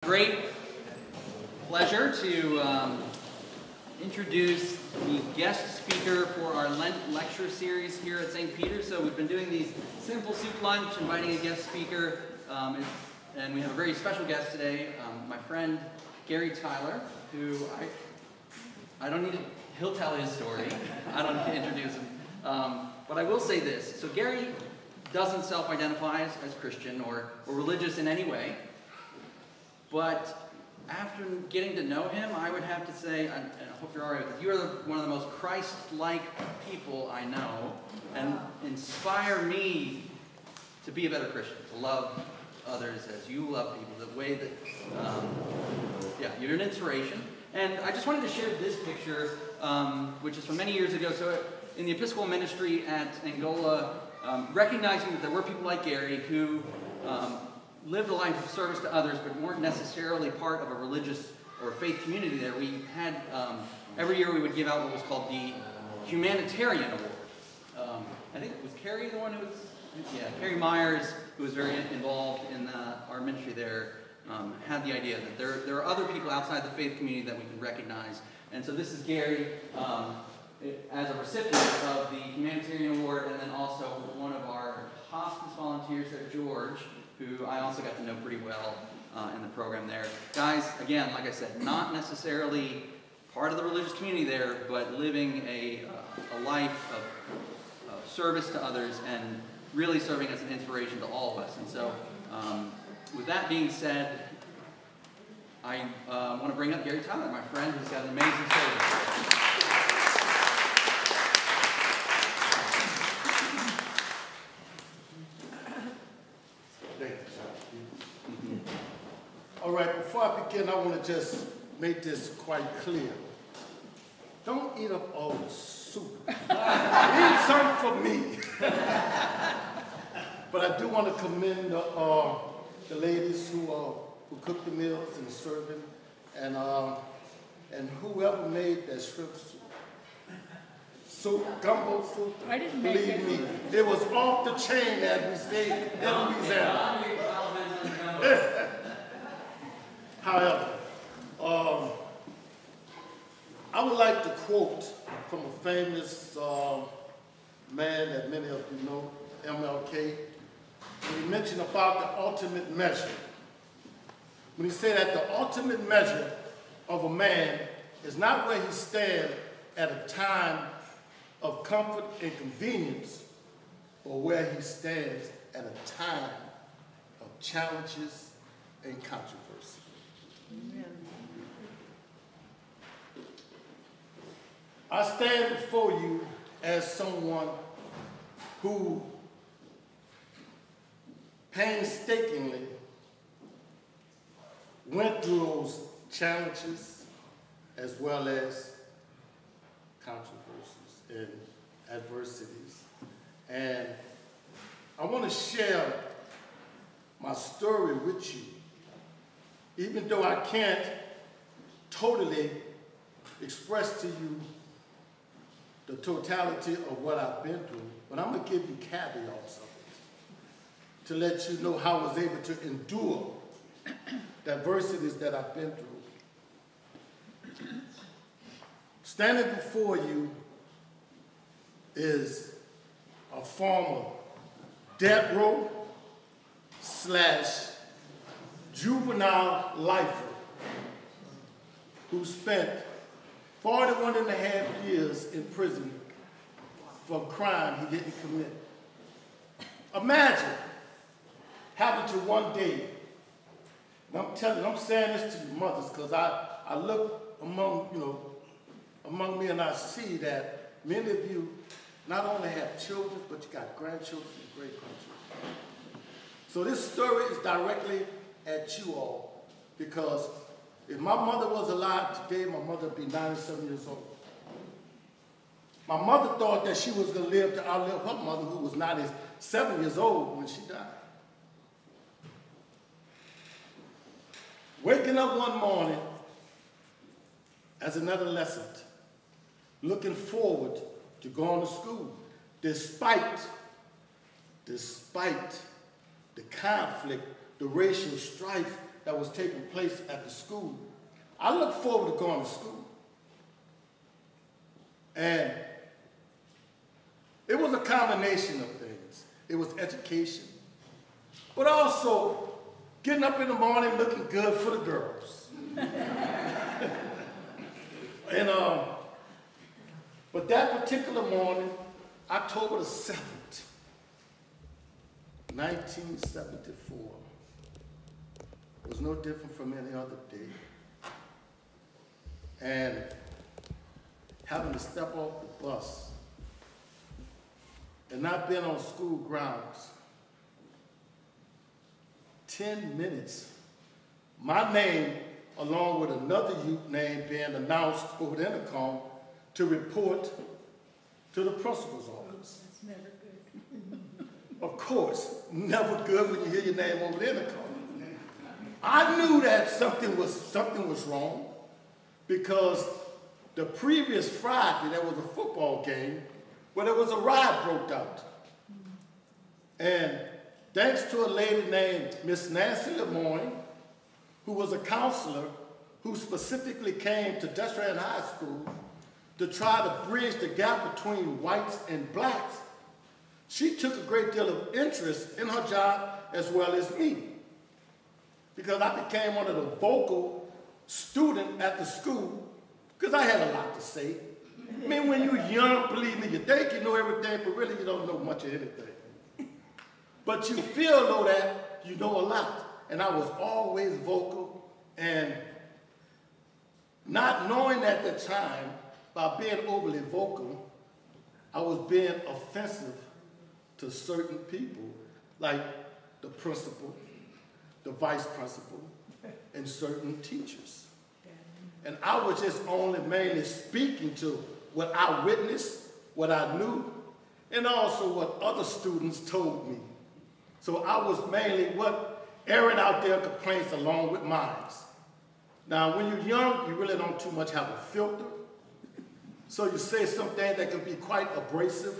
Great pleasure to introduce the guest speaker for our Lent lecture series here at St. Peter's. So we've been doing these simple soup lunch, inviting a guest speaker, and we have a very special guest today, my friend Gary Tyler, who I don't need to, he'll tell his story. I don't need to introduce him. But I will say this. So Gary doesn't self-identify as Christian or religious in any way. But after getting to know him, I would have to say, and I hope you're all right with it, you are one of the most Christ-like people I know, and inspire me to be a better Christian, to love others as you love people, the way that, you're an inspiration. And I just wanted to share this picture, which is from many years ago. So in the Episcopal ministry at Angola, recognizing that there were people like Gary who lived a life of service to others, but weren't necessarily part of a religious or faith community there. We had, every year we would give out what was called the Humanitarian Award. I think it was Carrie the one who was, Carrie Myers, who was very involved in our ministry there, had the idea that there are other people outside the faith community that we can recognize. And so this is Gary as a recipient of the Humanitarian Award, and then also one of our hospice volunteers there, George, who I also got to know pretty well in the program there. Guys, again, like I said, not necessarily part of the religious community there, but living a life of service to others and really serving as an inspiration to all of us. And so, with that being said, I want to bring up Gary Tyler, my friend, who's got an amazing story. All right, before I begin, I want to just make this quite clear. Don't eat up all the soup. Eat some for me. But I do want to commend the ladies who cooked the meals and serving, and whoever made that shrimp soup, gumbo soup. I didn't make it. Believe me, it was off the chain, as we say in Louisiana. However, I would like to quote from a famous man that many of you know, MLK, when he mentioned about the ultimate measure. When he said that the ultimate measure of a man is not where he stands at a time of comfort and convenience, but where he stands at a time of challenges and controversy. Amen. I stand before you as someone who painstakingly went through those challenges as well as controversies and adversities. And I want to share my story with you, even though I can't totally express to you the totality of what I've been through, but I'm going to give you caveats of it to let you know how I was able to endure the adversities that I've been through. Standing before you is a former death row / juvenile lifer who spent 41 and a half years in prison for a crime he didn't commit. Imagine having to one day, and I'm saying this to you mothers because I look among me and I see that many of you not only have children, but you got grandchildren and great-grandchildren. So this story is directly at you all, because if my mother was alive today, my mother would be 97 years old. My mother thought that she was going to live to outlive her mother, who was 97 years old when she died. Waking up one morning as an adolescent, looking forward to going to school, despite the conflict, the racial strife that was taking place at the school, I looked forward to going to school. And it was a combination of things. It was education, but also getting up in the morning looking good for the girls. And but that particular morning, October the 7th, 1974, was no different from any other day. And having to step off the bus and not being on school grounds, 10 minutes, my name, along with another youth name, being announced over the intercom to report to the principal's office. That's never good. Of course, never good when you hear your name over the intercom. I knew that something was wrong because the previous Friday there was a football game where there was a riot broke out. And thanks to a lady named Miss Nancy Lemoyne, who was a counselor who specifically came to Destrehan High School to try to bridge the gap between whites and blacks, she took a great deal of interest in her job as well as me. Because I became one of the vocal students at the school, because I had a lot to say. I mean, when you're young, believe me, you think you know everything, but really you don't know much of anything. But you feel, though, that you know a lot. And I was always vocal, and not knowing at the time, by being overly vocal, I was being offensive to certain people, like the principal, the vice principal, and certain teachers. And I was just only mainly speaking to what I witnessed, what I knew, and also what other students told me. So I was mainly airing out their complaints along with mine. Now, when you're young, you really don't too much have a filter. So you say something that can be quite abrasive,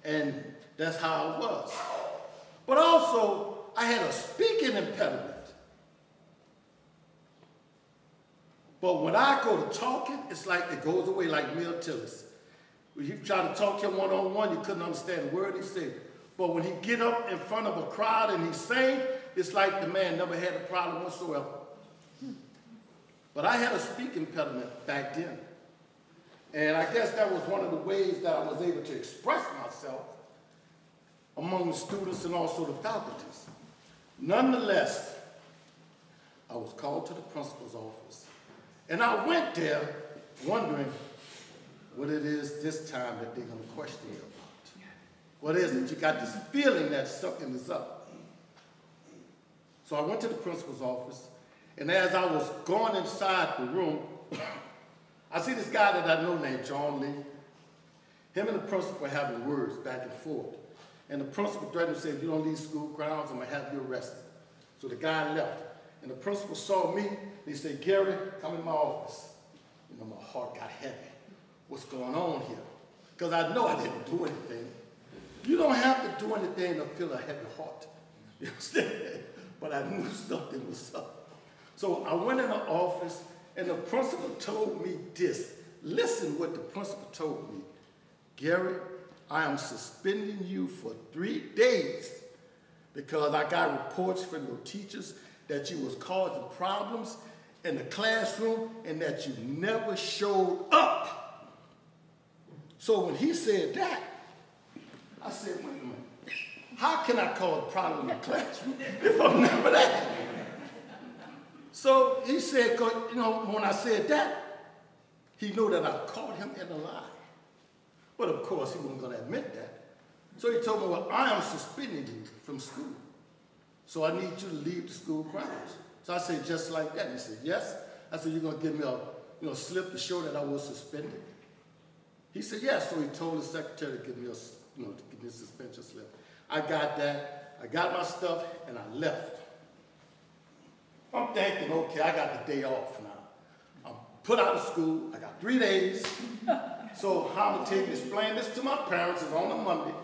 and that's how it was. But also, I had a speaking impediment. But when I go to talking, it's like it goes away like Mill Tillis. When you try to talk to him one-on-one, you couldn't understand a word he said. But when he get up in front of a crowd and he sing, it's like the man never had a problem whatsoever. But I had a speaking impediment back then. And I guess that was one of the ways that I was able to express myself among the students and also the faculties. Nonetheless, I was called to the principal's office. And I went there wondering what it is this time that they're going to question you about. What is it? You got this feeling that something is up. So I went to the principal's office, and as I was going inside the room, I see this guy that I know named John Lee. Him and the principal were having words back and forth. And the principal threatened to say, if you don't leave school grounds, I'm going to have you arrested. So the guy left. And the principal saw me, and he said, Gary, come in my office. You know, my heart got heavy. What's going on here? Because I know I didn't do anything. You don't have to do anything to feel a heavy heart. You understand? But I knew something was up. So I went in the office, and the principal told me this. Listen what the principal told me. Gary, I am suspending you for 3 days because I got reports from your teachers that you was causing problems in the classroom and that you never showed up. So when he said that, I said, wait a minute. How can I cause a problem in the classroom if I'm never there? So he said, you know, when I said that, he knew that I caught him in a lie. But of course, he wasn't going to admit that. So he told me, well, I am suspending you from school. So I need you to leave the school grounds. So I said, just like that. He said, yes. I said, you're going to give me a slip to show that I was suspended? He said, yes. So he told the secretary to give me a suspension slip. I got that. I got my stuff, and I left. I'm thinking, okay, I got the day off now. I'm put out of school. I got 3 days. So how I'm going to explain this to my parents is on a Monday.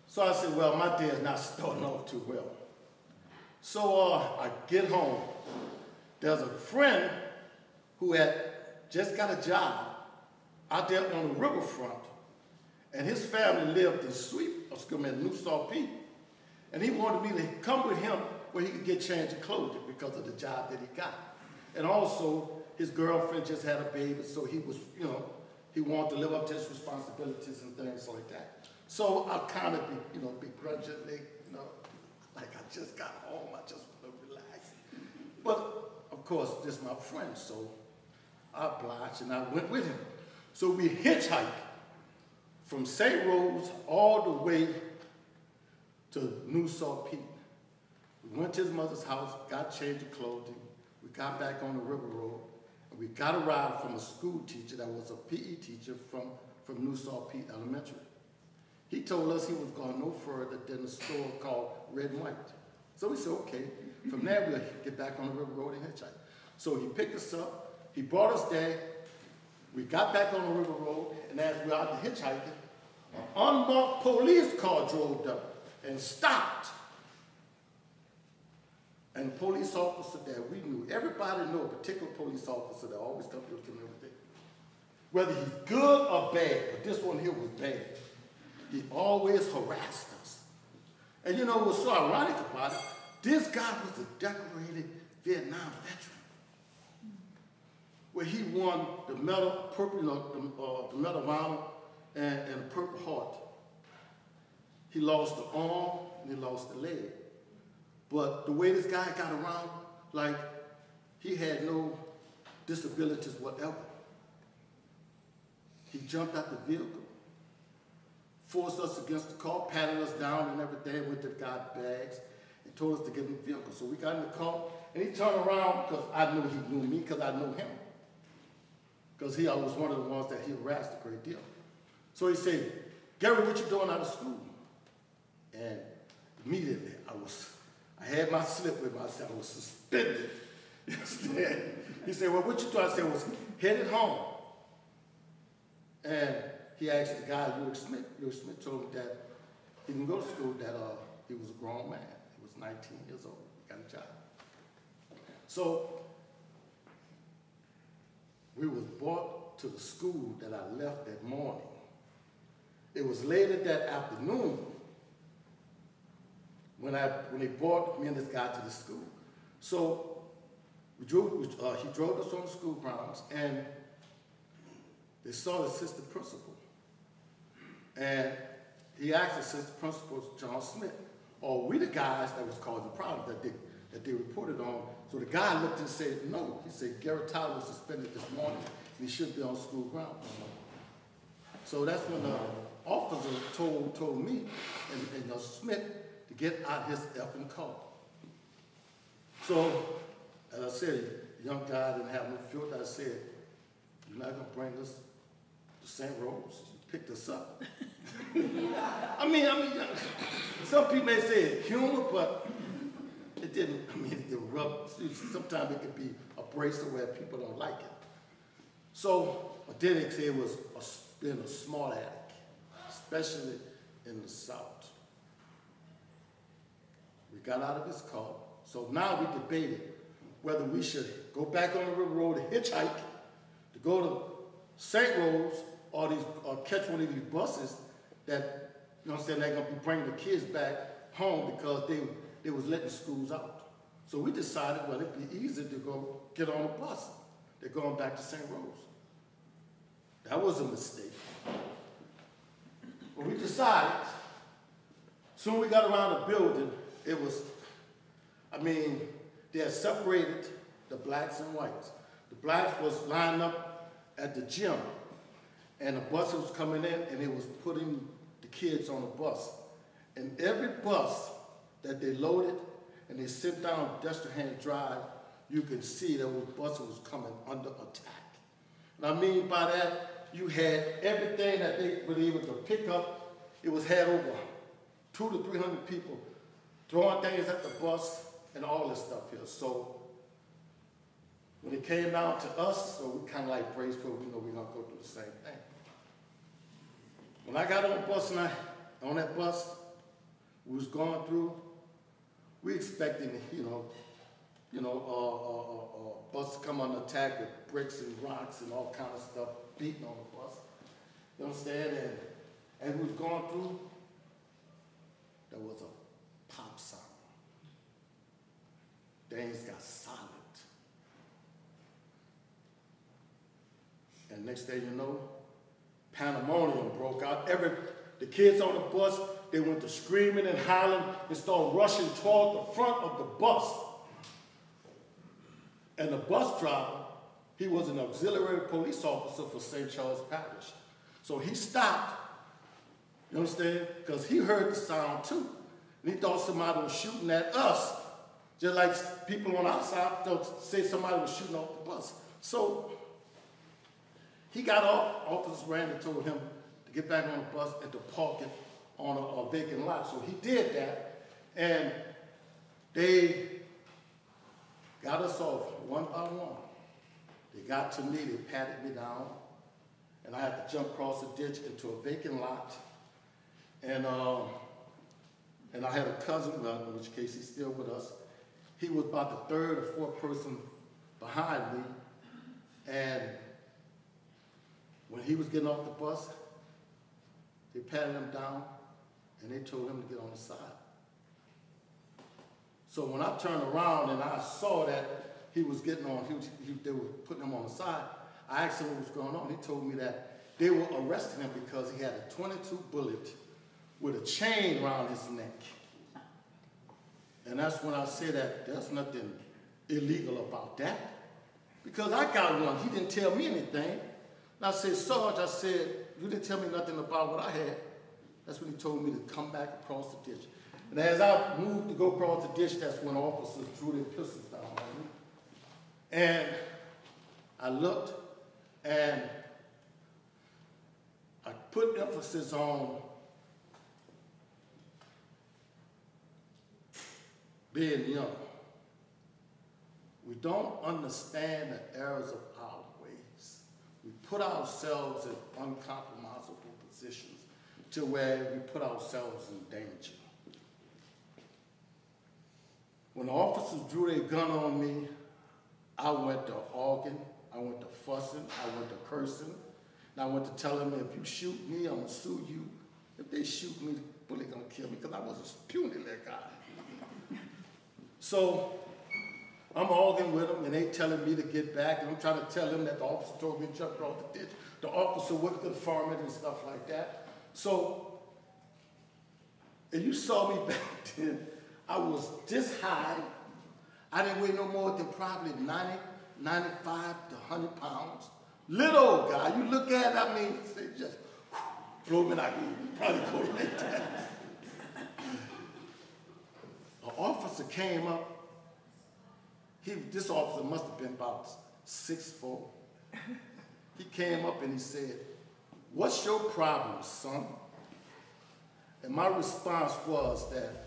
So I said, well, my day is not starting off too well. So I get home. There's a friend who had just got a job out there on the riverfront, and his family lived in New Salt Peak, and he wanted me to come with him where he could get change of clothing because of the job that he got. And also, his girlfriend just had a baby, so he was, he wanted to live up to his responsibilities and things like that. So I kind of, begrudgingly, like I just got home, I just want to relax. But, of course, this is my friend, so I obliged and I went with him. So we hitchhiked from St. Rose all the way to New Salt Peak. We went to his mother's house, got change of clothing. We got back on the river road, and we got a ride from a school teacher that was a PE teacher from New Salt Peak Elementary. He told us he was going no further than a store called Red and White. So we said, okay. From there, we'll get back on the river road and hitchhike. So he picked us up. He brought us there. We got back on the river road, and as we were out there hitchhiking, an unmarked police car drove up and stopped. And the police officer there, we knew, everybody knew a particular police officer that always comes to him every day. Whether he's good or bad, but this one here was bad. He always harassed us. And what was so ironic about it, this guy was a decorated Vietnam veteran, where he won the medal, the Medal of Honor and the Purple Heart. He lost the arm and he lost the leg. But the way this guy got around, like, he had no disabilities whatever. He jumped out the vehicle, forced us against the car, patted us down and everything, went to the guy's bags, and told us to get in the vehicle. So we got in the car, and he turned around because I knew he knew me because I knew him. Because I was one of the ones that he harassed a great deal. So he said, Gary, what you doing out of school? And immediately I had my slip with myself. I was suspended. He said, well, what you doing? I said, I was headed home. And he asked the guy, Louis Smith. Louis Smith told him that he didn't go to school, that he was a grown man. He was 19 years old. He got a job. So we was brought to the school that I left that morning. It was later that afternoon when they brought me and this guy to the school. So he drove us on the school grounds, and they saw the assistant principal. And he asked the assistant principal, John Smith, are we the guys that was causing problems that they reported on? So the guy looked and said, no. He said, Gary Tyler was suspended this morning, and he should be on school grounds. So that's when the officer told me and Smith to get out his effing car. So, as I said, the young guy didn't have no filter. I said, you're not going to bring us to St. Rose? You picked us up. I mean, some people may say it's humor, but it didn't rub. Sometimes it could be abrasive where people don't like it. So, but then they say it was being a smart aleck, especially in the South. We got out of his car. So now we debated whether we should go back on the river road and hitchhike to go to St. Rose or catch one of these buses that, they're going to be bringing the kids back home because they was letting schools out. So we decided, well, it'd be easier to go get on a bus. They're going back to St. Rose. That was a mistake. But we decided, soon we got around the building, it was, they had separated the blacks and whites. The blacks was lined up at the gym, and the bus was coming in, and it was putting the kids on the bus. And every bus that they loaded and they sent down Destrehan Drive, you can see that those buses was coming under attack. What I mean by that, you had everything that they were able to pick up. It was had over 200 to 300 people throwing things at the bus and all this stuff here. So when it came down to us, so we kind of like braced for, we know we're going to go through the same thing. When I got on the bus, on that bus, we was going through, we expecting, bus to come under attack with bricks and rocks and all kind of stuff beating on the bus. You understand? And as we was going through, there was a pop sound. Things got silent. And next thing you know, pandemonium broke out. The kids on the bus, they went to screaming and howling and started rushing toward the front of the bus. And the bus driver, he was an auxiliary police officer for St. Charles Parish. So he stopped, you understand? Because he heard the sound too. And he thought somebody was shooting at us. Just like people on our side thought, say somebody was shooting off the bus. So he got off, officers ran and told him to get back on the bus and to park it on a vacant lot. So he did that, and they got us off one by one. They got to me, they patted me down, and I had to jump across the ditch into a vacant lot. And I had a cousin, well, in which case he's still with us. He was about the third or fourth person behind me, and when he was getting off the bus, they patted him down, and they told him to get on the side. So when I turned around and I saw that he was getting on, they were putting him on the side, I asked him what was going on. He told me that they were arresting him because he had a .22 bullet with a chain around his neck. And that's when I said that there's nothing illegal about that, because I got one. He didn't tell me anything. And I said, Sarge, I said, you didn't tell me nothing about what I had. That's when he told me to come back across the ditch. And as I moved to go across the ditch, that's when officers drew their pistols down on me. And I looked, and I put emphasis on being young. We don't understand the errors of our ways. We put ourselves in uncompromisable positions to where we put ourselves in danger. When the officers drew their gun on me, I went to arguing, I went to fussing, I went to cursing, and I went to tell them, if you shoot me, I'm gonna sue you. If they shoot me, the bullet gonna kill me, because I was a puny little guy. So I'm arguing with them, and they telling me to get back, and I'm trying to tell them that the officer told me to jump across the ditch. The officer wouldn't confirm it and stuff like that. So, and you saw me back then, I was this high. I didn't weigh no more than probably 90, 95 to 100 pounds. Little old guy, you look at it, I mean, it just blow me like you probably go like that. An officer came up. This officer must have been about 6'4". He came up and he said, "What's your problem, son?" And my response was that,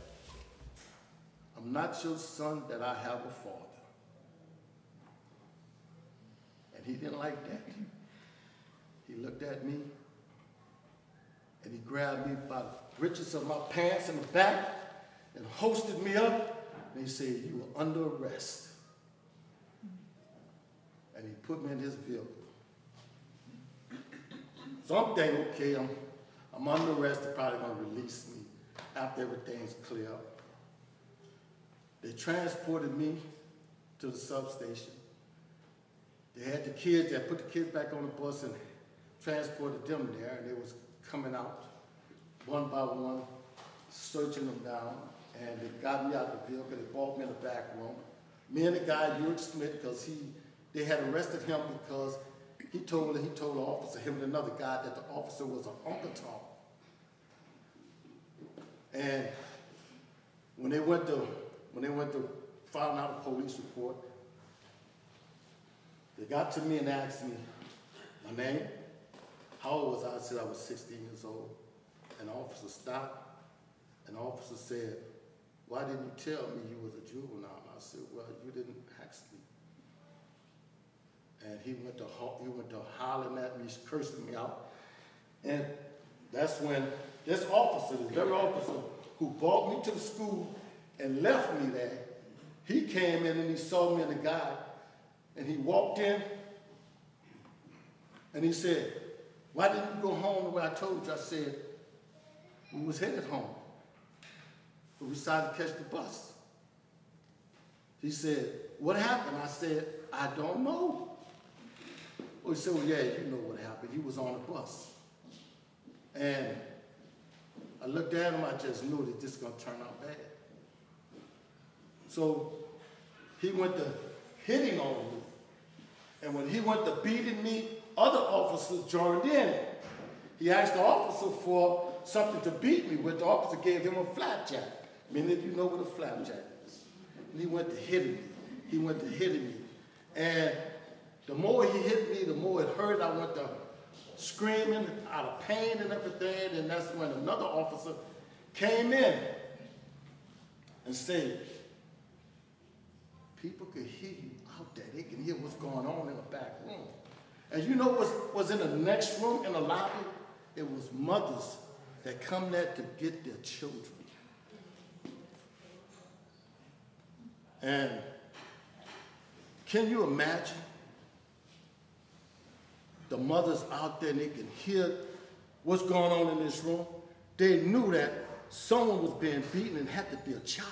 "I'm not your son, that I have a father." And he didn't like that. He looked at me and he grabbed me by the breeches of my pants in the back and hoisted me up, and he said, "You are under arrest." And he put me in his vehicle. So I'm thinking, okay, I'm under arrest, they're probably gonna release me after everything's clear up. They transported me to the substation. They had the kids, they put the kids back on the bus and transported them there, and they was coming out one by one, searching them down, and they got me out the vehicle, they brought me in the back room. Me and the guy, Uric Smith, because they had arrested him because he told the officer, him and another guy, that the officer was an Uncle Tom. And when they went to find out a police report, they got to me and asked me my name, how old was I? I said I was 16 years old. And the officer stopped, and the officer said, "Why didn't you tell me you was a juvenile?" And I said, "Well, you didn't ask me." And he went to hollering at me, cursing me out. And that's when this officer, the very officer who brought me to the school, and left me there. He came in and he saw me and the guy, and he walked in and he said, "Why didn't you go home the way I told you?" I said, "We was headed home, but we decided to catch the bus." He said, "What happened?" I said, "I don't know." Well, he said, "Well, yeah, you know what happened. You was on the bus." And I looked at him, I just knew that this was going to turn out bad. So he went to hitting on me. And when he went to beating me, other officers joined in. He asked the officer for something to beat me with. The officer gave him a flapjack. Many of you know what a flapjack is. And he went to hitting me. He went to hitting me. And the more he hit me, the more it hurt. I went to screaming out of pain and everything. And that's when another officer came in and said, "People could hear you out there. They can hear what's going on in the back room." And you know what was in the next room in the lobby? It was mothers that come there to get their children. And can you imagine the mothers out there and they can hear what's going on in this room? They knew that someone was being beaten and had to be a child.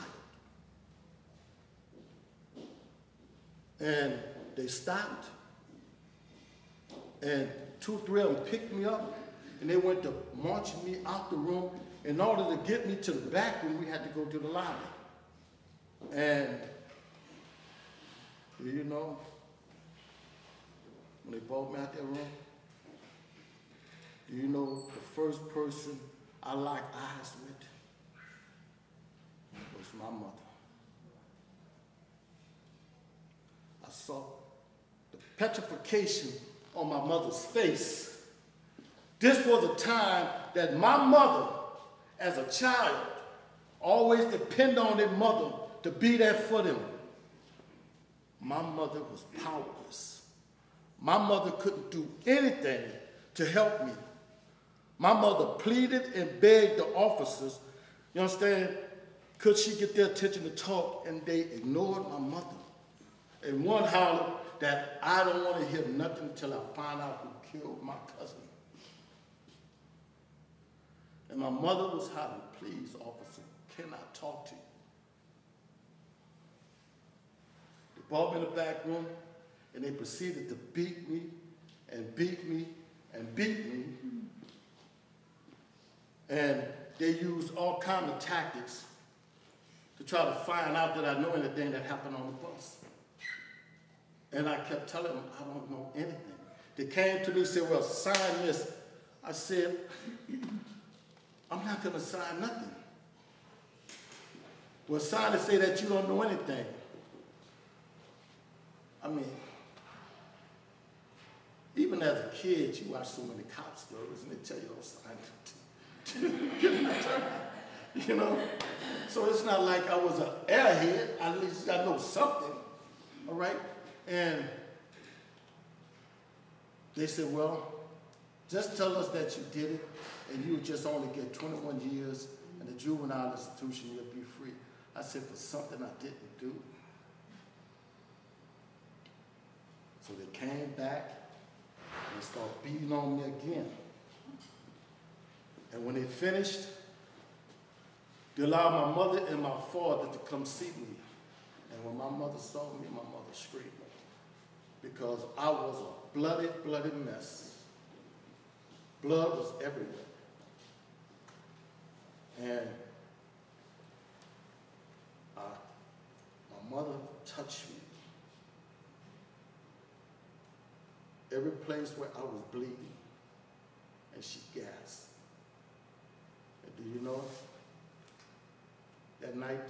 And they stopped, and 2 or 3 of them picked me up, and they went to marching me out the room. In order to get me to the back room, we had to go to the lobby. And do you know, when they brought me out that room, do you know the first person I locked eyes with was my mother. I saw the petrification on my mother's face. This was a time that my mother, as a child, always depended on their mother to be there for them. My mother was powerless. My mother couldn't do anything to help me. My mother pleaded and begged the officers, you understand, could she get their attention to talk, and they ignored my mother. And one hollered that I don't want to hear nothing until I find out who killed my cousin. And my mother was hollering, "Please, officer, can I talk to you?" They brought me in the back room, and they proceeded to beat me and beat me and beat me. And they used all kinds of tactics to try to find out that I know anything that happened on the bus. And I kept telling them, I don't know anything. They came to me and said, "Well, sign this." I said, "I'm not going to sign nothing." "Well, sign to say that you don't know anything." I mean, even as a kid, you watch so many cop stories and they tell you, "Oh, sign to get an attorney." You know? So it's not like I was an airhead. At least I know something. All right? And they said, "Well, just tell us that you did it, and you would just only get 21 years in the juvenile institution, you'll be free." I said, "For something I didn't do." So they came back and started beating on me again. And when they finished, they allowed my mother and my father to come see me. And when my mother saw me, my mother screamed, because I was a bloody, bloody mess. Blood was everywhere. And my mother touched me. Every place where I was bleeding, and she gasped. And do you know, that night,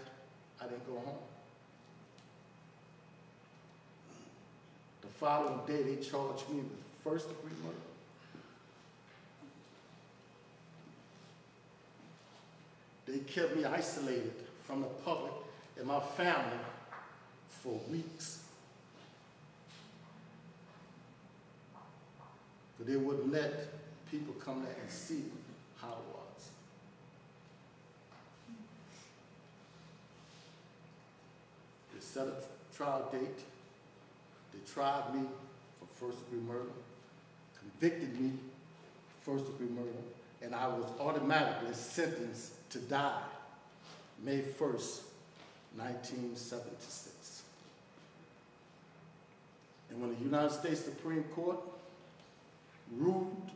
I didn't go home. The following day, they charged me with first-degree murder. They kept me isolated from the public and my family for weeks. But they wouldn't let people come there and see how it was. set a trial date. They tried me for first-degree murder, convicted me for first-degree murder, and I was automatically sentenced to die May 1st, 1976. And when the United States Supreme Court ruled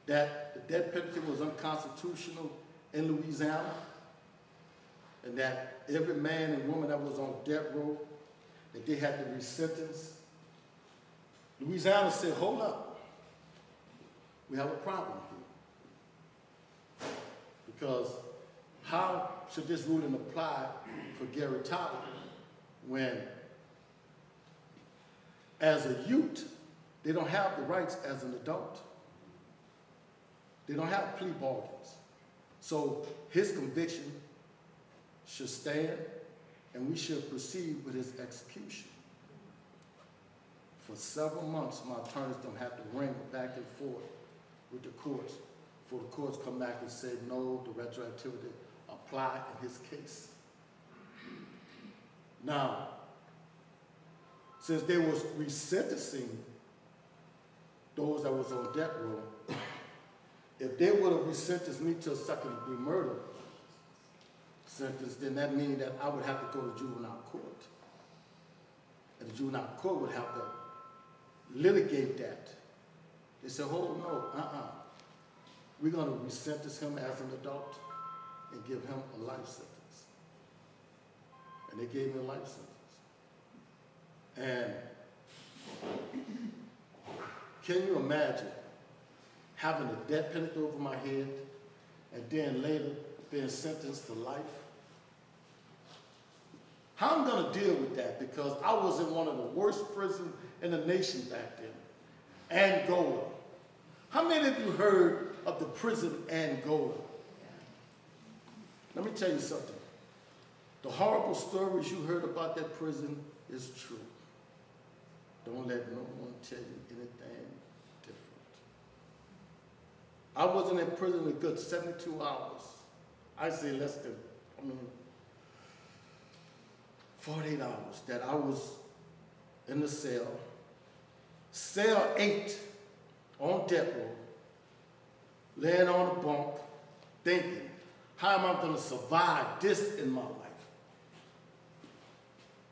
that the death penalty was unconstitutional in Louisiana, and that every man and woman that was on death row, that they had to be sentenced, Louisiana said, hold up, we have a problem here. Because how should this ruling apply for Gary Tyler when, as a youth, they don't have the rights as an adult? They don't have plea bargains. So his conviction should stand, and we should proceed with his execution. For several months, my attorneys don't have to ring back and forth with the courts before the courts come back and say, no, the retroactivity apply in his case. Now, since they was resentencing those that was on death row, if they would have resentenced me to a second-degree murder sentence, then that means that I would have to go to juvenile court. And the juvenile court would have to litigate that. They said, oh, no, we're going to resentence him as an adult and give him a life sentence. And they gave me a life sentence. And can you imagine having a death penalty over my head and then later being sentenced to life? How I'm going to deal with that, because I was in one of the worst prisons in the nation back then, Angola. How many of you heard of the prison Angola? Let me tell you something. The horrible stories you heard about that prison is true. Don't let no one tell you anything different. I was in that prison a good 72 hours. I say less than, 48 hours that I was in the cell. Cell 8 on death row, laying on a bunk, thinking, how am I going to survive this in my life?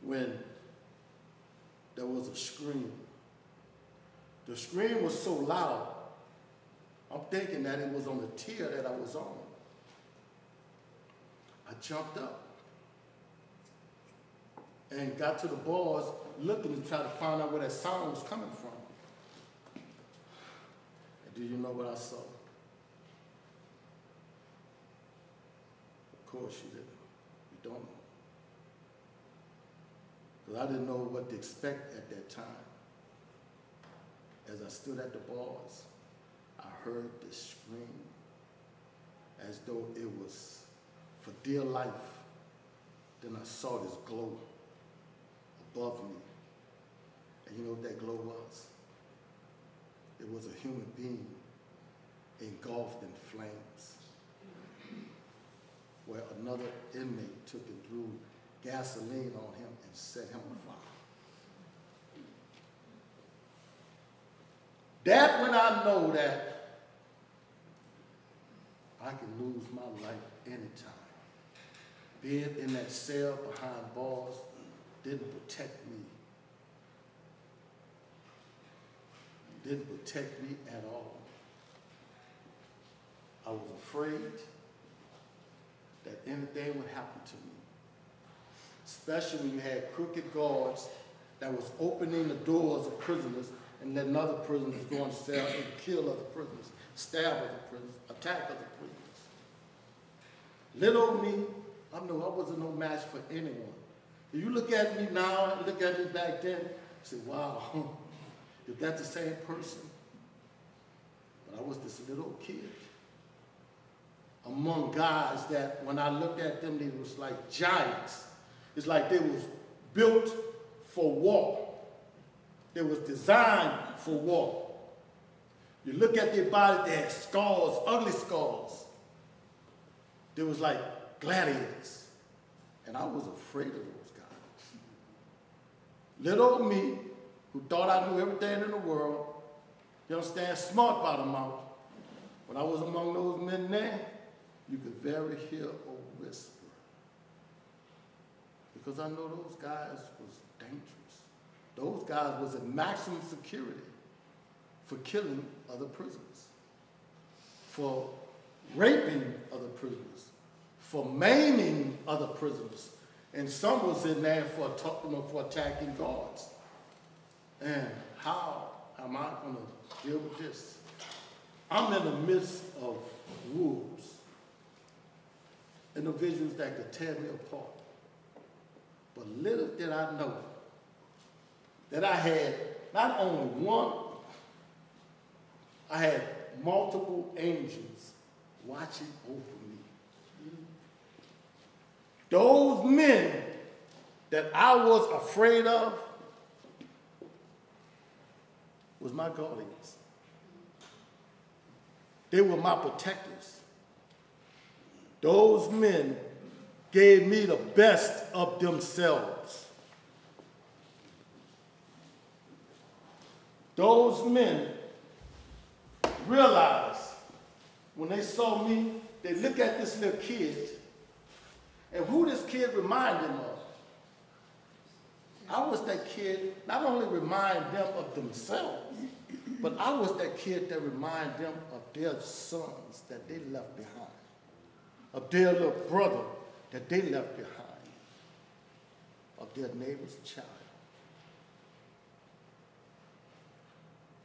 When there was a scream. The scream was so loud, I'm thinking that it was on the tier that I was on. I jumped up and got to the bars looking to try to find out where that sound was coming from. And do you know what I saw? Of course you didn't. You don't know. Because I didn't know what to expect at that time. As I stood at the bars, I heard this scream as though it was for dear life. Then I saw this glow above me. And you know what that glow was? It was a human being engulfed in flames, where another inmate took and threw gasoline on him and set him on fire. That's when I know that I can lose my life anytime. Being in that cell behind bars didn't protect me. Didn't protect me at all. I was afraid that anything would happen to me. Especially when you had crooked guards that was opening the doors of prisoners and letting other prisoners go in the cell and kill other prisoners, stab other prisoners, attack other prisoners. Little old me, I know I wasn't no match for anyone. If you look at me now and look at me back then, you say, wow, if that's the same person. But I was this little kid among guys that when I looked at them, they was like giants. It's like they was built for war. They was designed for war. You look at their body, they had scars, ugly scars. They was like gladiators. And I was afraid of those guys. Little old me, who thought I knew everything in the world, you understand, smart by the mouth. When I was among those men there, you could very hear a whisper. Because I know those guys was dangerous. Those guys was in maximum security for killing other prisoners, for raping other prisoners, for maiming other prisoners. And some was in there for attacking guards. And how am I going to deal with this? I'm in the midst of wolves, individuals that could tear me apart. But little did I know that I had not only one, I had multiple angels watching over me. Those men that I was afraid of was my guardians. They were my protectors. Those men gave me the best of themselves. Those men realized when they saw me, they looked at this little kid, and who this kid reminded them of. I was that kid, not only remind them of themselves, but I was that kid that reminded them of their sons that they left behind, of their little brother that they left behind, of their neighbor's child.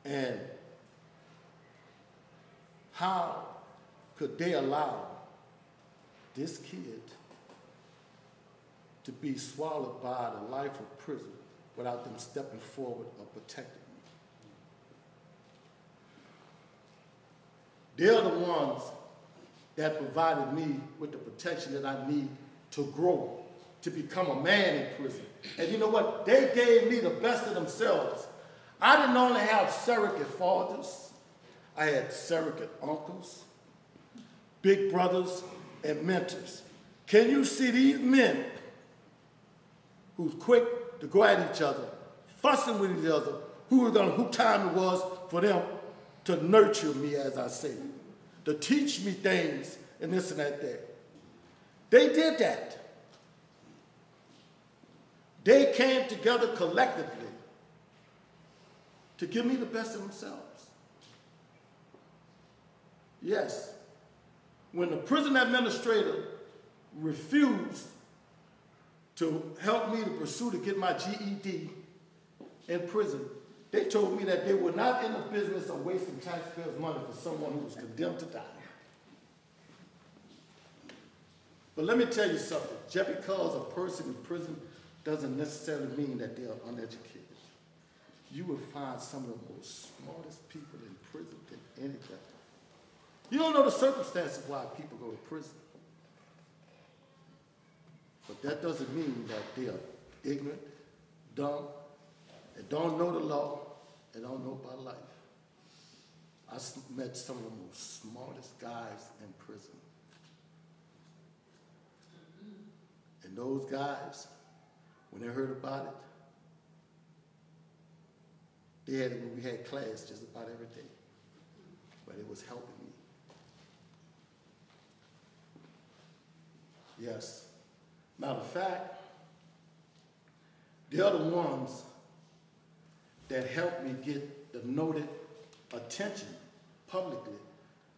And how could they allow this kid to be swallowed by the life of prison without them stepping forward or protecting me? They're the ones that provided me with the protection that I need to grow, to become a man in prison. And you know what? They gave me the best of themselves. I didn't only have surrogate fathers, I had surrogate uncles, big brothers, and mentors. Can you see these men who's quick to go at each other, fussing with each other, who time it was for them to nurture me, as I say, to teach me things and this and that there. They did that. They came together collectively to give me the best of themselves. Yes, when the prison administrator refused to help me to pursue to get my GED in prison, they told me that they were not in the business of wasting taxpayers' money for someone who was condemned to die. But let me tell you something. Just because a person in prison doesn't necessarily mean that they are uneducated. You will find some of the most smartest people in prison than anything. You don't know the circumstances why people go to prison. But that doesn't mean that they are ignorant, dumb, and don't know the law, and don't know about life. I met some of the most smartest guys in prison. And those guys, when they heard about it, we had class just about every day, but it was helping me. Yes. Matter of fact, they're the ones that helped me get the noted attention publicly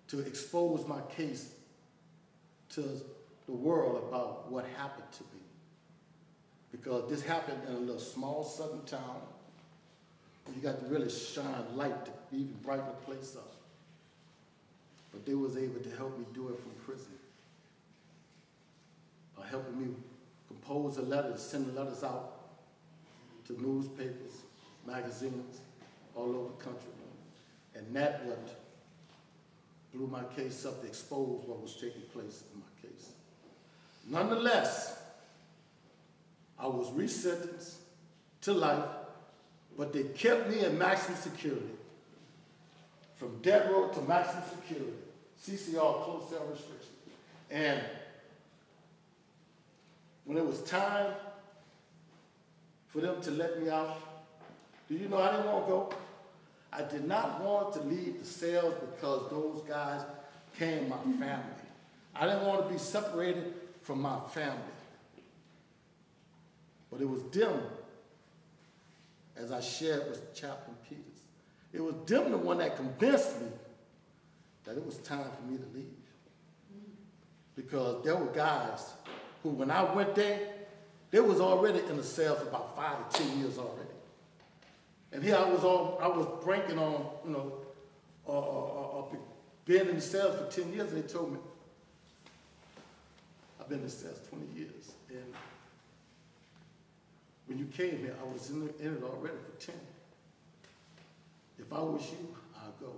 to expose my case to the world about what happened to me. Because this happened in a little small southern town. You got to really shine light to even brighten the place up. But they was able to help me do it from prison. By helping me compose the letters, send the letters out to newspapers, magazines, all over the country. And that what blew my case up to expose what was taking place in my case. Nonetheless, I was resentenced to life, but they kept me in maximum security. From death row to maximum security. CCR, closed cell restriction. And when it was time for them to let me out? Do you know I didn't want to go? I did not want to leave the cells because those guys came my family. I didn't want to be separated from my family. But it was them, as I shared with Chaplain Peters, it was them the one that convinced me that it was time for me to leave. Because there were guys who, when I went there, they was already in the cell for about 5 to 10 years already. And here I was breaking on, being in the cell for 10 years, and they told me, I've been in the cells 20 years. And when you came here, I was in it already for 10. If I was you, I'd go.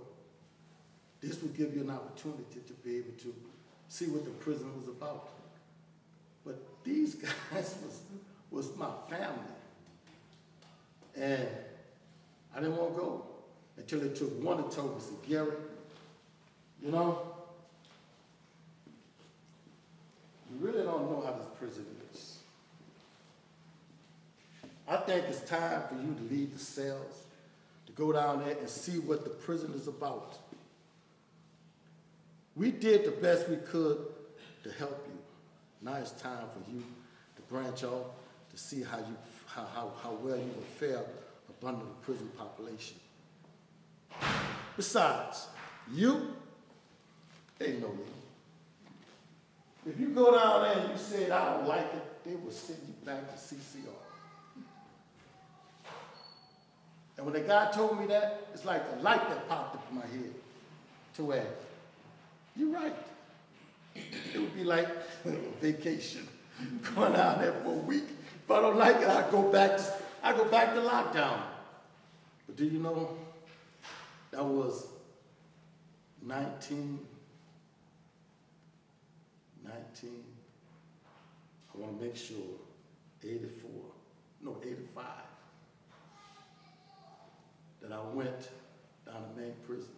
This would give you an opportunity to be able to see what the prison was about. But these guys was my family. And I didn't want to go until they took one and told me, said, Gary, you really don't know how this prison is. I think it's time for you to leave the cells, to go down there and see what the prison is about. We did the best we could to help you. Now it's time for you to branch off to see how well you will fare up under the prison population. Besides, they know you. If you go down there and you said, I don't like it, they will send you back to CCR. And when the guy told me that, it's like a light that popped up in my head to where, you're right. It would be like a vacation, going out there for a week. If I don't like it, I go back to lockdown. But do you know, that was 19, I want to make sure, 85, that I went down to main prison.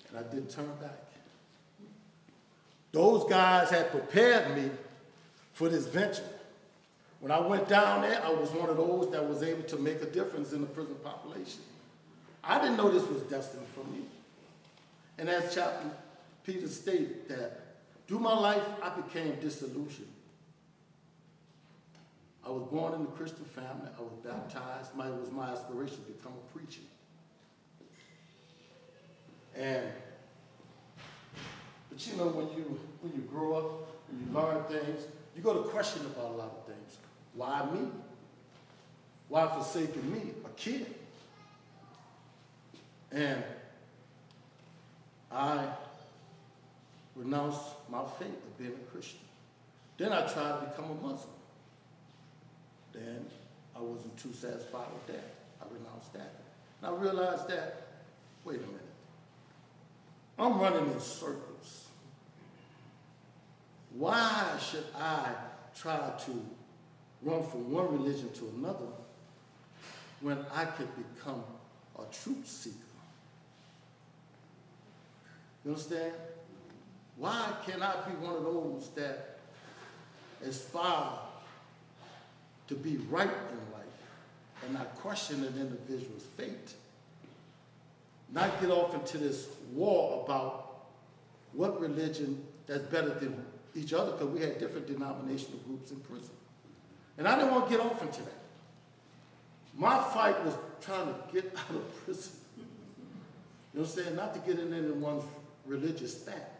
And I didn't turn back. Those guys had prepared me for this venture. When I went down there, I was one of those that was able to make a difference in the prison population. I didn't know this was destined for me. And as Chaplain Peters stated, that through my life, I became disillusioned. I was born in a Christian family. I was baptized. It was my aspiration to become a preacher. But you know, when you grow up, when you learn things, you go to question about a lot of things. Why me? Why forsaking me, a kid? And I renounced my faith of being a Christian. Then I tried to become a Muslim. Then I wasn't too satisfied with that. I renounced that. And I realized that, wait a minute, I'm running in circles. Why should I try to run from one religion to another when I could become a truth seeker? You understand? Why can't I be one of those that aspire to be right in life and not question an individual's fate? Not get off into this war about what religion that's better than each other, because we had different denominational groups in prison. And I didn't want to get off into that. My fight was trying to get out of prison. You know what I'm saying? Not to get in anyone's religious spat.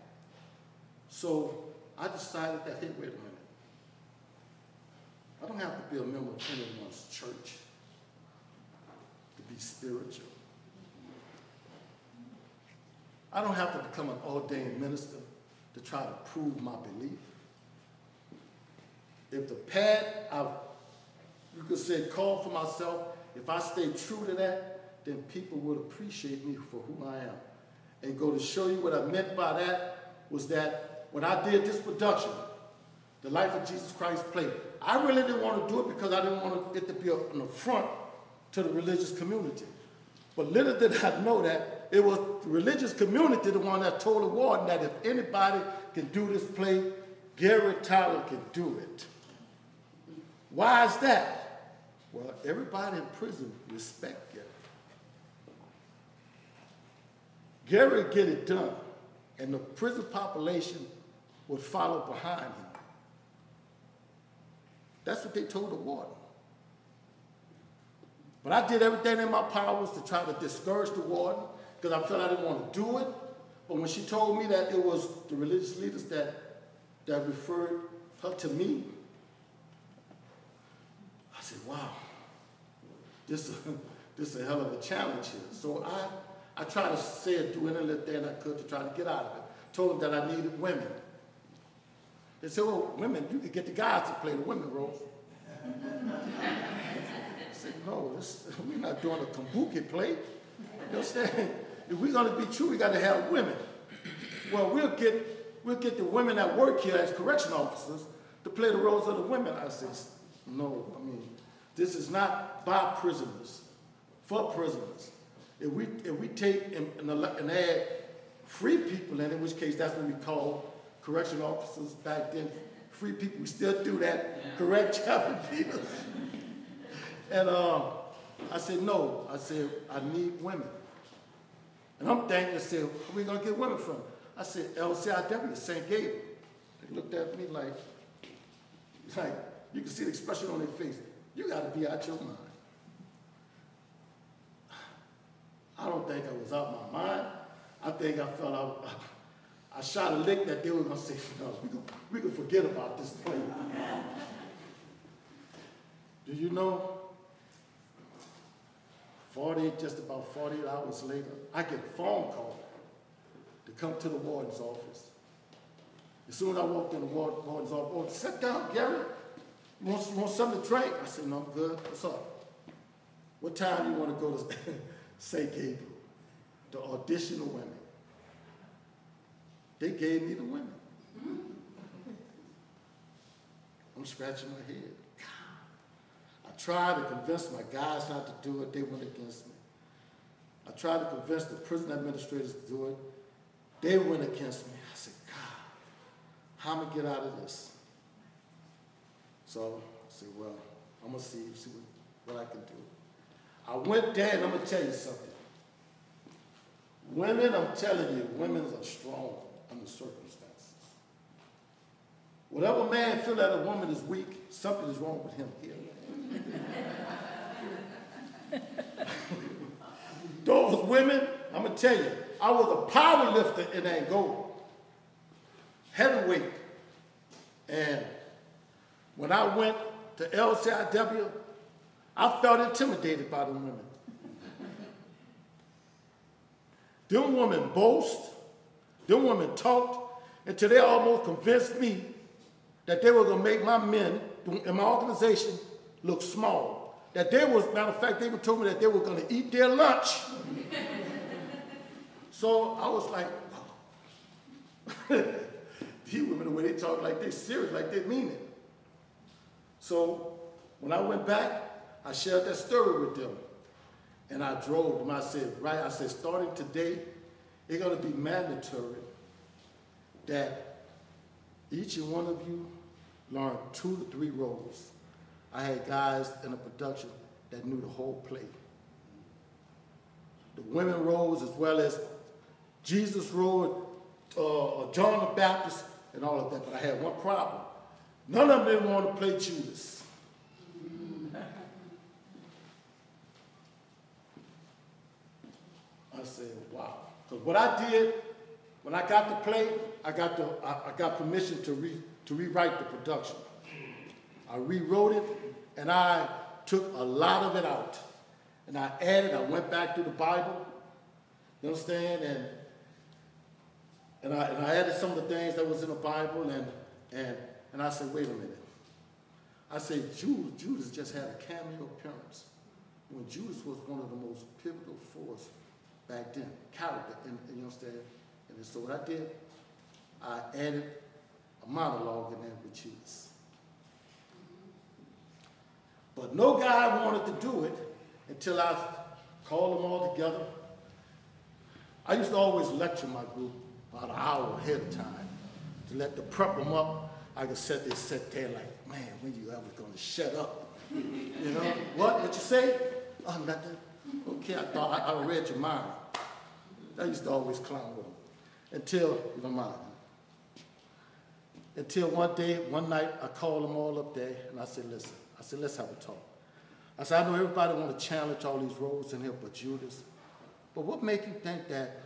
So I decided that, hey, wait a minute. I don't have to be a member of anyone's church to be spiritual. I don't have to become an ordained minister to try to prove my belief. If the path you could say, call for myself, if I stay true to that, then people would appreciate me for who I am. And go to show you what I meant by that was that when I did this production, The Life of Jesus Christ play, I really didn't want to do it because I didn't want it to be an affront to the religious community. But little did I know that it was the religious community the one that told the warden that if anybody can do this play, Gary Tyler can do it. Why is that? Well, everybody in prison respect Gary. Gary would get it done, and the prison population would follow behind him. That's what they told the warden. But I did everything in my powers to try to discourage the warden because I felt I didn't want to do it. But when she told me that it was the religious leaders that referred her to me, I said, wow, this is a hell of a challenge here. So I tried to say it, do any little thing I could to try to get out of it. Told them that I needed women. They said, well, women, you could get the guys to play the women roles. I said, no, we're not doing a kabuki play. You understand? If we're going to be true, we got to have women. Well, we'll get the women that work here as correction officers to play the roles of the women. I said, no, I mean, this is not by prisoners, for prisoners. If we take and add free people in which case that's what we call correction officers back then, free people, we still do that, yeah. Correct Chaplain Peters. And I said, no, I said, I need women. And I'm thinking, I said, where are we going to get women from? I said, LCIW, St. Gabriel. They looked at me like, you can see the expression on their face. You got to be out your mind. I don't think I was out my mind. I think I felt I shot a lick that they were going to say, no, we can forget about this thing. Do you know, just about 48 hours later, I get a phone call to come to the warden's office. As soon as I walked in the warden's office, oh, sit down, Gary. You want something to drink? I said, no, I'm good. What's up? What time do you want to go to St. Gabriel to audition the women? They gave me the women. I'm scratching my head. I tried to convince my guys not to do it. They went against me. I tried to convince the prison administrators to do it. They went against me. I said, God, how am I going to get out of this? So I said, well, I'm going to see what I can do. I went there, and I'm going to tell you something. Women, I'm telling you, women are strong under circumstances. Whatever man feel that a woman is weak, something is wrong with him here. Those women, I'm going to tell you, I was a power lifter in Angola, heavyweight. And when I went to LCIW, I felt intimidated by the women. Them women boast, them women talked, until they almost convinced me that they were going to make my men in my organization look small. That they was, matter of fact, they were told me that they were going to eat their lunch. So I was like, wow. These women, the way they talk, like they're serious, like they mean it. So when I went back, I shared that story with them. And I drove them. I said, starting today, it's going to be mandatory that each and one of you learn 2 to 3 roles. I had guys in the production that knew the whole play. The women roles as well as Jesus' role, John the Baptist, and all of that. But I had one problem. None of them didn't want to play Judas. I said, wow. Because what I did, when I got the play, I got permission to rewrite the production. I rewrote it, and I took a lot of it out. And I went back to the Bible, you understand? And I added some of the things that was in the Bible, and I said, wait a minute. I said, Judas just had a cameo appearance when Judas was one of the most pivotal force back then, character, and you understand? And so what I did, I added a monologue in there with Judas. But no guy wanted to do it until I called them all together. I used to always lecture my group about an hour ahead of time to prep them up. I could sit there like, man, when you ever going to shut up? You know, what you say? Oh, nothing. Okay, I thought I read your mind. I used to always clown with him. Until, you don't mind. Until one night, I called them all up there, and I said, listen. I said, let's have a talk. I said, I know everybody want to challenge all these roles in here but Judas. But what makes you think that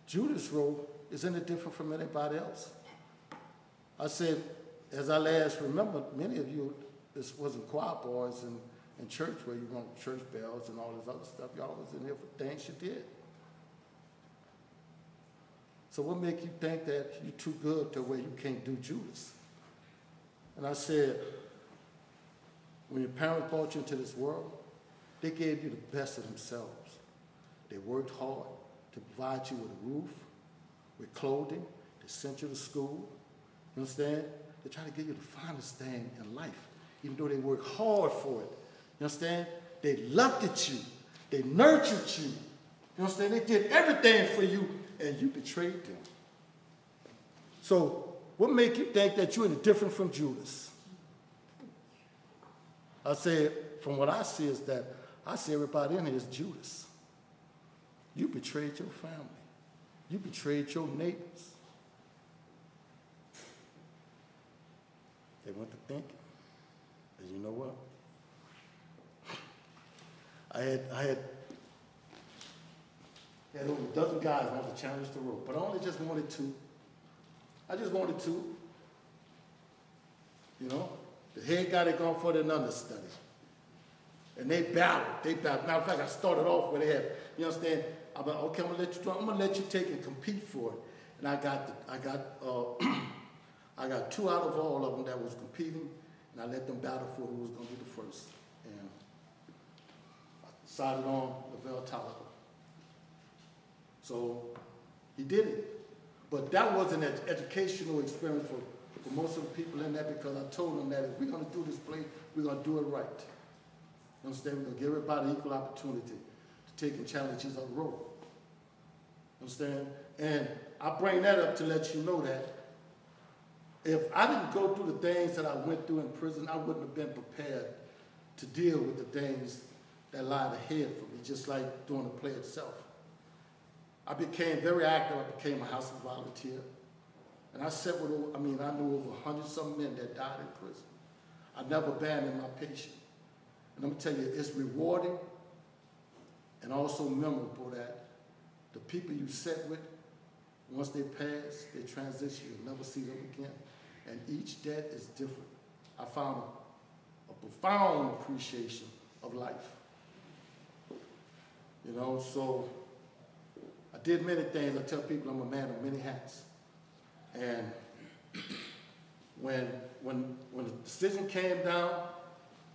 Judas' role is any different from anybody else? I said, as I last remember, many of you, this wasn't choir boys in church where you want church bells and all this other stuff. Y'all was in here for things you did. So what makes you think that you're too good to where you can't do Judas? And I said, when your parents brought you into this world, they gave you the best of themselves. They worked hard to provide you with a roof, with clothing. They sent you to school. You understand? They try to give you the finest thing in life, even though they worked hard for it. You understand? They looked at you. They nurtured you. You understand? They did everything for you, and you betrayed them. So what makes you think that you're any different from Judas? I said, from what I see is that I see everybody in here is Judas. You betrayed your family. You betrayed your neighbors. They went to thinking. And you know what? I had over a dozen guys want to challenge the rope, but I only just wanted two. I just wanted two. You know? The head guy, they gone for the understudy. And they battled. Matter of fact, I started off with they had, you understand? I'm like, okay, I'm gonna let you take and compete for it. And I got two out of all of them that was competing, and I let them battle for who was gonna be the first. And I decided on Lavelle Tolliver. So he did it. But that was an educational experience for most of the people in there, because I told them that if we're going to do this play, we're going to do it right. You understand? We're going to give everybody equal opportunity to take and challenge each other role. You understand? And I bring that up to let you know that if I didn't go through the things that I went through in prison, I wouldn't have been prepared to deal with the things that lied ahead for me, just like doing the play itself. I became very active. I became a house volunteer. And I sat with, I knew over 100-some men that died in prison. I never abandoned my patient. And I'm going to tell you, it's rewarding and also memorable that the people you sat with, once they pass, they transition, you'll never see them again. And each death is different. I found a profound appreciation of life. You know, so I did many things. I tell people I'm a man of many hats. And when the decision came down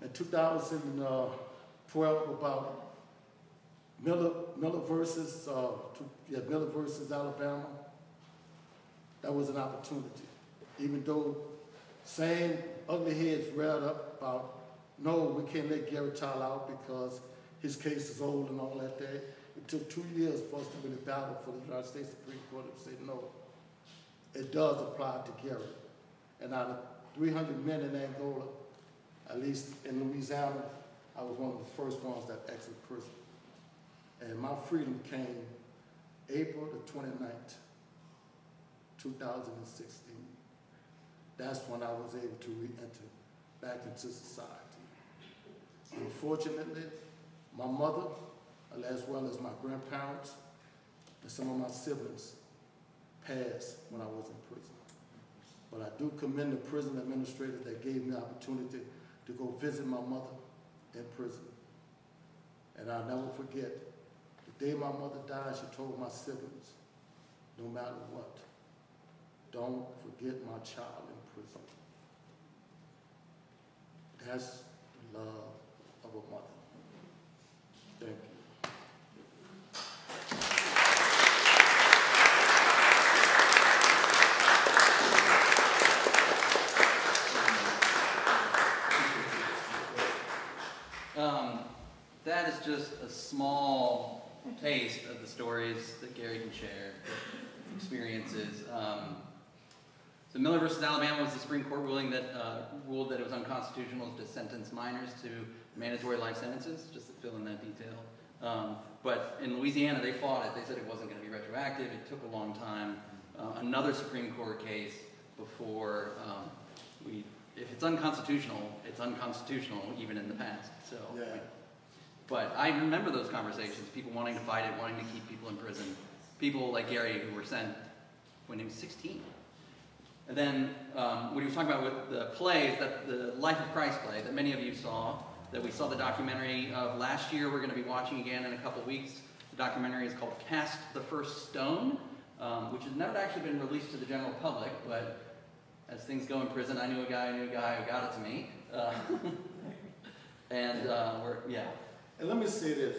in 2012 about Miller versus Alabama, that was an opportunity. Even though same ugly heads reared up about, no, we can't let Gary Tyler out because his case is old and all that day. It took 2 years for us to really battle for the United States Supreme Court to say no. It does apply to Gary. And out of 300 men in Angola, at least in Louisiana, I was one of the first ones that exited prison. And my freedom came April the 29th, 2016. That's when I was able to re-enter back into society. Unfortunately, my mother, as well as my grandparents, and some of my siblings passed when I was in prison. But I do commend the prison administrators that gave me the opportunity to go visit my mother in prison. And I'll never forget, the day my mother died, she told my siblings, no matter what, don't forget my child in prison. That's the love of a mother. Thank you. That is just a small taste of the stories that Gary can share, experiences. So Miller versus Alabama was the Supreme Court ruling that ruled that it was unconstitutional to sentence minors to mandatory life sentences, just to fill in that detail. But in Louisiana, they fought it. They said it wasn't going to be retroactive. It took a long time. Another Supreme Court case before if it's unconstitutional even in the past. So, Yeah. But I remember those conversations, people wanting to fight it, wanting to keep people in prison. People like Gary who were sent when he was 16. And then what he was talking about with the plays, that the Life of Christ play that many of you saw, that we saw the documentary of last year, we're going to be watching again in a couple weeks. The documentary is called Cast the First Stone, which has never actually been released to the general public, but as things go in prison, I knew a guy who got it to me. Yeah. And let me say this.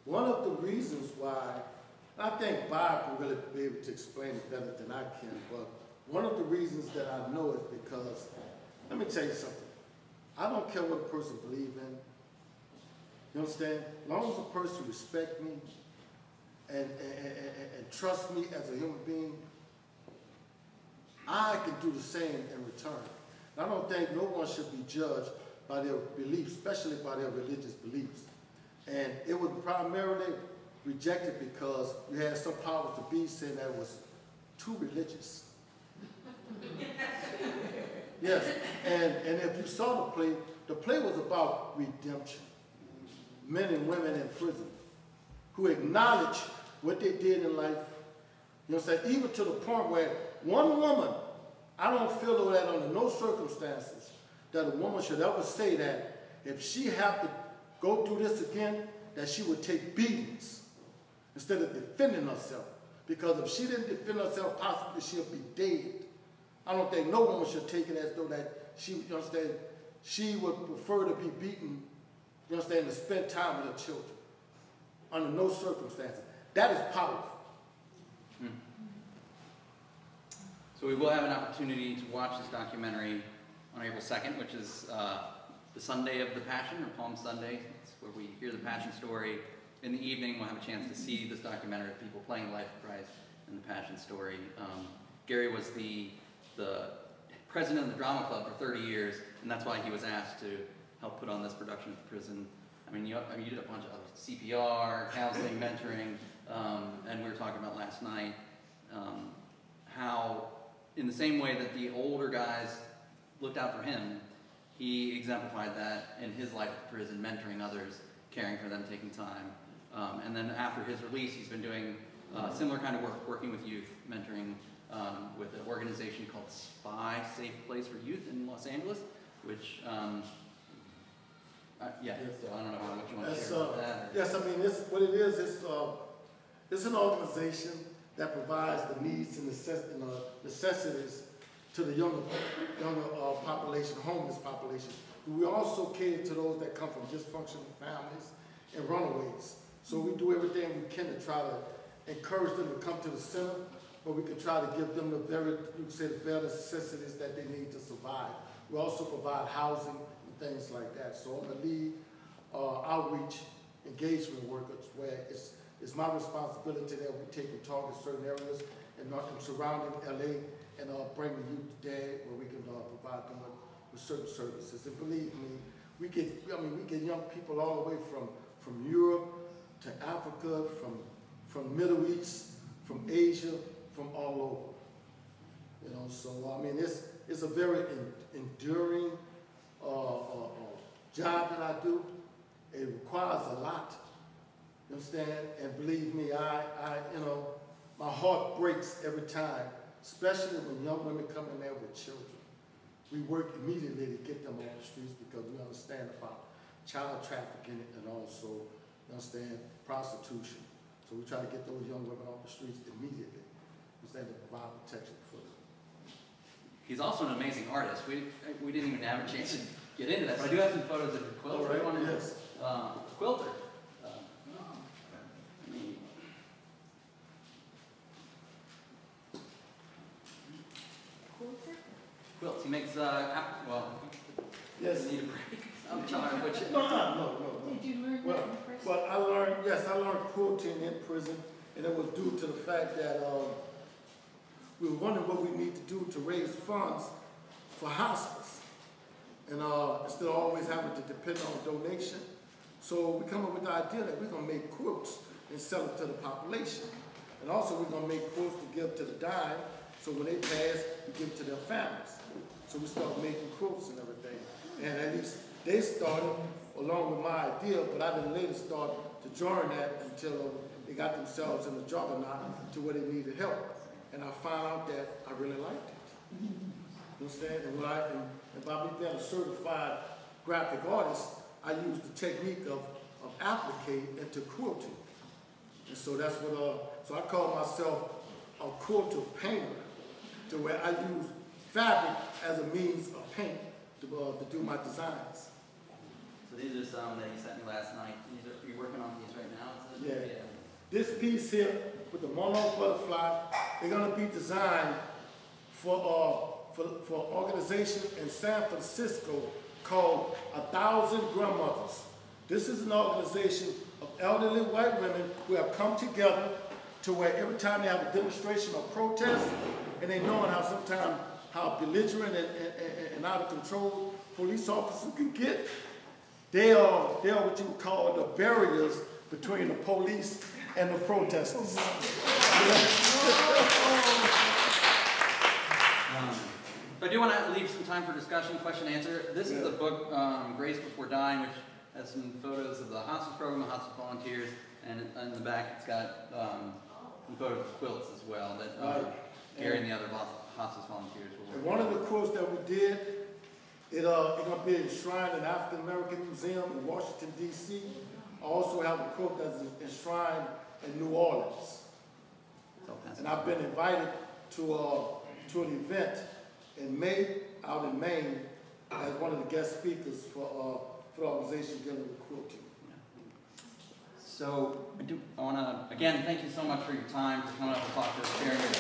One of the reasons why, I think Bob will really be able to explain it better than I can, but one of the reasons that I know is because, let me tell you something. I don't care what a person believes in. You understand? As long as a person respects me and trusts me as a human being, I can do the same in return. And I don't think no one should be judged by their beliefs, especially by their religious beliefs. And it was primarily rejected because you had some powers to be saying that it was too religious. Yes, and if you saw the play was about redemption. Men and women in prison who acknowledge what they did in life. You know what I'm saying? Even to the point where one woman, I don't feel that under no circumstances that a woman should ever say that if she had to go through this again, that she would take beatings instead of defending herself. Because if she didn't defend herself, possibly she'll be dead. I don't think no woman should take it as though that she, you understand, she would prefer to be beaten, you understand, to spend time with her children. Under no circumstances. That is powerful. So we will have an opportunity to watch this documentary on April 2nd, which is the Sunday of the Passion, or Palm Sunday. It's where we hear the Passion story. In the evening, we'll have a chance to see this documentary of people playing the life of Christ and the Passion story. Gary was the president of the drama club for 30 years, and that's why he was asked to help put on this production at the prison. You did a bunch of CPR, counseling, mentoring, and we were talking about last night how, in the same way that the older guys looked out for him, he exemplified that in his life at prison, mentoring others, caring for them, taking time. And then after his release, he's been doing similar kind of work, working with youth, mentoring with an organization called SPY, Safe Place for Youth in Los Angeles, which, yeah, so I don't know what you want to share about that. Yes, what it is, it's an organization that provides the needs and necessities to the younger population, homeless population. We also cater to those that come from dysfunctional families and runaways. So we do everything we can to try to encourage them to come to the center, but we can try to give them the very necessities that they need to survive. We also provide housing and things like that. So I'm the lead outreach engagement workers, where it's my responsibility that we take and target certain areas and surrounding LA and bring the youth there where we can provide them with certain services. And believe me, we get young people all the way from Europe to Africa, from Middle East, from Asia, from all over. So it's a very enduring job that I do. It requires a lot. You understand? And believe me, my heart breaks every time, especially when young women come in there with children. We work immediately to get them off the streets because we understand about child trafficking and also, you understand, prostitution. So we try to get those young women off the streets immediately, instead to provide protection for them. He's also an amazing artist. We didn't even have a chance to get into that, but I do have some photos of your quilt. All right, yes. Quilter. Quilts. He makes, yes. You need a break. I'm trying to put you. No. Did you learn that in prison? Well, I learned quilting in prison, and it was due to the fact that we were wondering what we need to do to raise funds for hospice. And instead of always having to depend on a donation. So we come up with the idea that we're going to make quilts and sell them to the population. And also we're going to make quilts to give to the dying, so when they pass, we give to their families. So we started making quilts and everything. And at least they started along with my idea, but I didn't later start to join that until they got themselves in the juggernaut to where they needed help. And I found out that I really liked it. You understand? And by me being a certified graphic artist, I use the technique of applique into quilting. And so that's what, so I call myself a quilter painter, to where I use fabric as a means of paint to do my designs. So these are some that you sent me last night. Are you working on these right now? Yeah. This piece here with the monarch butterfly, they're going to be designed for an organization in San Francisco called 1,000 Grandmothers. This is an organization of elderly white women who have come together to where every time they have a demonstration or protest, and they knowing how sometimes how belligerent and out of control police officers can get, they are what you would call the barriers between the police and the protesters. So I do want to leave some time for discussion, question, answer. This is the book, Grace Before Dying, which has some photos of the hospice program, the hospice volunteers, and in the back it's got some photos of quilts as well that Gary and the other hospice volunteers will work. And one of the quilts that we did, it's going to be enshrined in the African American Museum in Washington, D.C. I also have a quilt that's enshrined in New Orleans. And I've been invited to an event in May, out in Maine, as one of the guest speakers for the organization dealing with quilting. So I want to, again, thank you so much for your time, for coming up and talking to us, sharing your